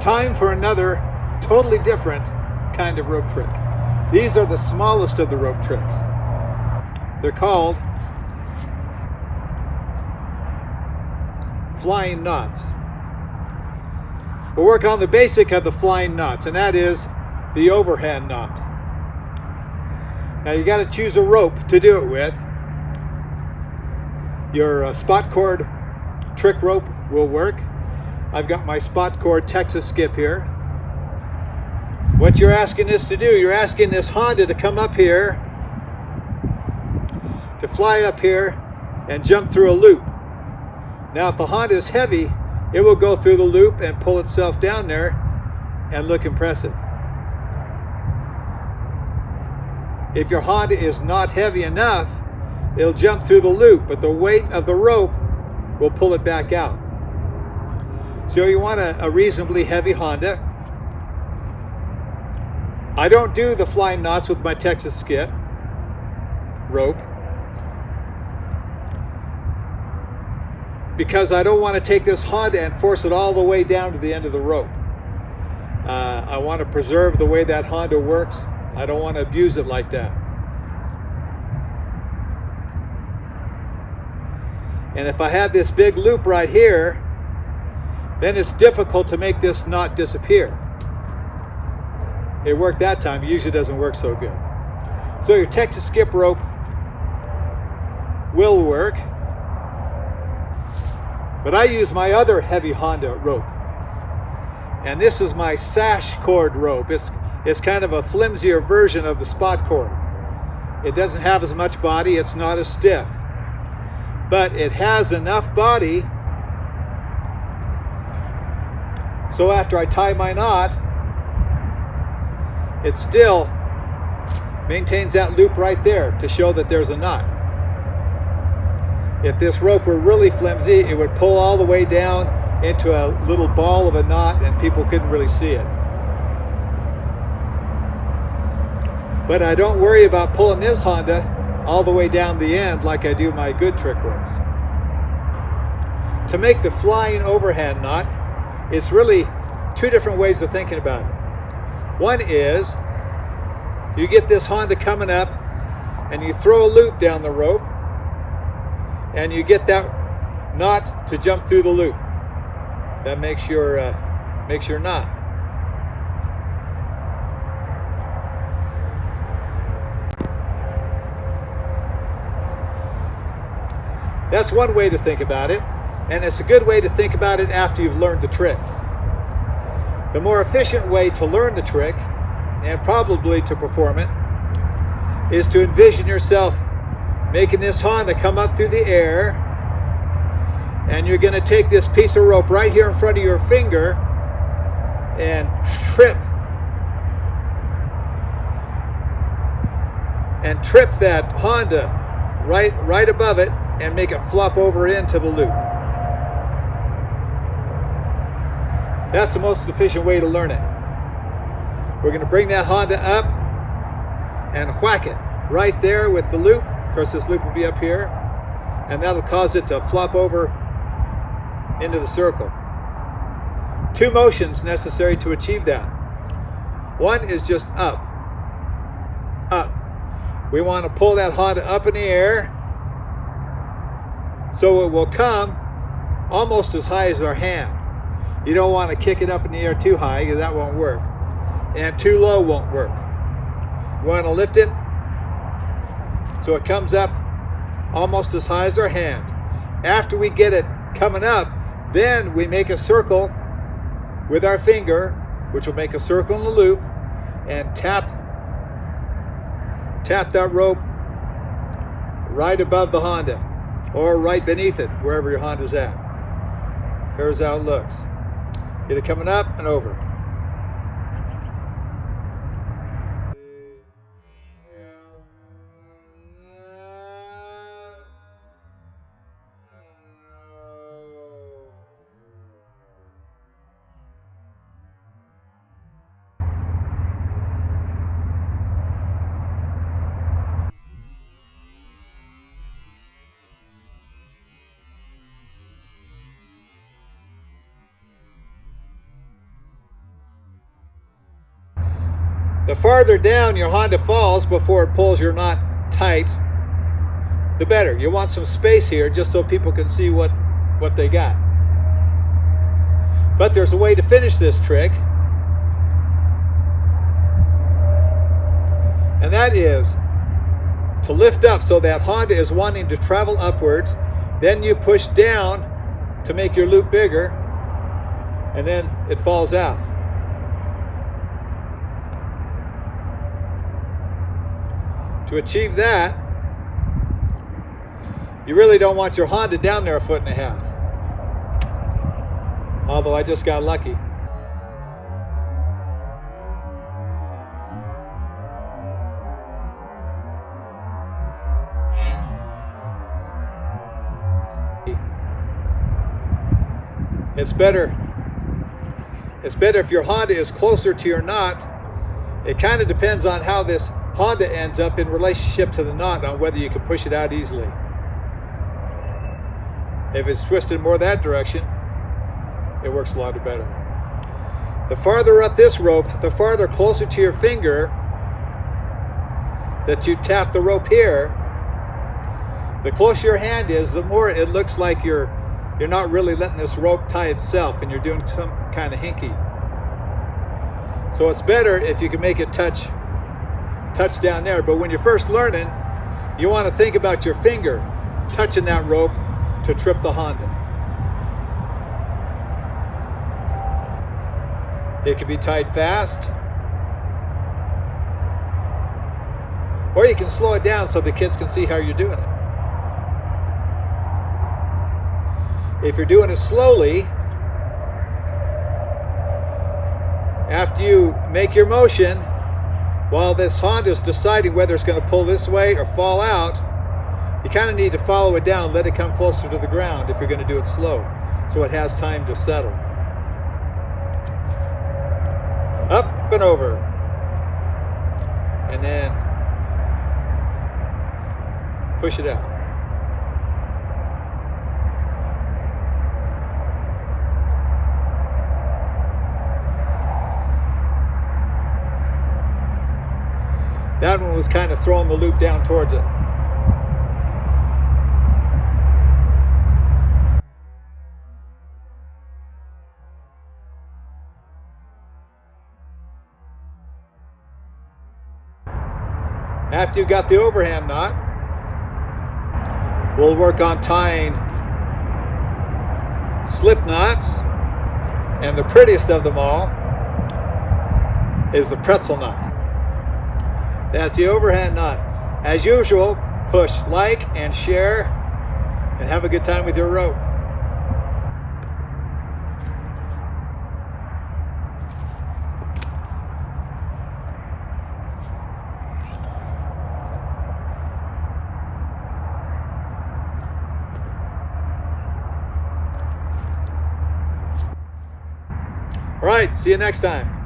time for another totally different kind of rope trick. These are the smallest of the rope tricks. They're called flying knots. We'll work on the basic of the flying knots, and that is the overhand knot. Now you got to choose a rope to do it with. Your spot cord trick rope will work. I've got my spot cord Texas skip here. What you're asking this to do, you're asking this Honda to come up here, to fly up here and jump through a loop. Now if the Honda is heavy, it will go through the loop and pull itself down there and look impressive. If your Honda is not heavy enough, it'll jump through the loop, but the weight of the rope will pull it back out. So you want a reasonably heavy Honda. I don't do the flying knots with my Texas skip rope because I don't want to take this Honda and force it all the way down to the end of the rope. I want to preserve the way that Honda works. I don't want to abuse it like that. And if I have this big loop right here, then it's difficult to make this knot disappear. It worked that time, it usually doesn't work so good. So your Texas skip rope will work, but I use my other heavy Honda rope. And this is my sash cord rope. It's kind of a flimsier version of the spot cord. It doesn't have as much body, it's not as stiff, but it has enough body so after I tie my knot, it still maintains that loop right there to show that there's a knot. If this rope were really flimsy, it would pull all the way down into a little ball of a knot and people couldn't really see it. But I don't worry about pulling this Honda all the way down the end like I do my good trick ropes. To make the flying overhand knot, it's really two different ways of thinking about it. One is you get this Honda coming up and you throw a loop down the rope and you get that knot to jump through the loop. That makes your knot. That's one way to think about it, and it's a good way to think about it after you've learned the trick. The more efficient way to learn the trick, and probably to perform it, is to envision yourself making this Honda come up through the air, and you're going to take this piece of rope right here in front of your finger and trip that Honda right above it and make it flop over into the loop. That's the most efficient way to learn it. We're going to bring that Honda up and whack it right there with the loop. Of course, this loop will be up here, and that'll cause it to flop over into the circle. Two motions necessary to achieve that. One is just up, up. We want to pull that Honda up in the air so it will come almost as high as our hand. You don't want to kick it up in the air too high because that won't work. And too low won't work. You want to lift it so it comes up almost as high as our hand. After we get it coming up, then we make a circle with our finger, which will make a circle in the loop, and tap that rope right above the Honda or right beneath it, wherever your Honda's at. Here's how it looks. Get it coming up and over. The farther down your Honda falls before it pulls your knot tight, the better. You want some space here just so people can see what they got. But there's a way to finish this trick, and that is to lift up so that Honda is wanting to travel upwards. Then you push down to make your loop bigger, and then it falls out. To achieve that, you really don't want your Honda down there 1.5 feet. Although I just got lucky. It's better if your Honda is closer to your knot. It kind of depends on how this Honda ends up in relationship to the knot, on whether you can push it out easily. If it's twisted more that direction, it works a lot better. The farther up this rope, the farther closer to your finger that you tap the rope here, the closer your hand is, the more it looks like you're not really letting this rope tie itself and you're doing some kind of hinky. So it's better if you can make it touch down there. But when you're first learning, you want to think about your finger touching that rope to trip the Honda. It can be tied fast, or you can slow it down so the kids can see how you're doing it. If you're doing it slowly, after you make your motion, while this Honda is deciding whether it's going to pull this way or fall out, you kind of need to follow it down, let it come closer to the ground if you're going to do it slow, so it has time to settle. Up and over. And then push it out. That one was kind of throwing the loop down towards it. After you got the overhand knot, we'll work on tying slip knots, and the prettiest of them all is the pretzel nut. That's the overhand knot. As usual, push like and share and have a good time with your rope. All right, see you next time.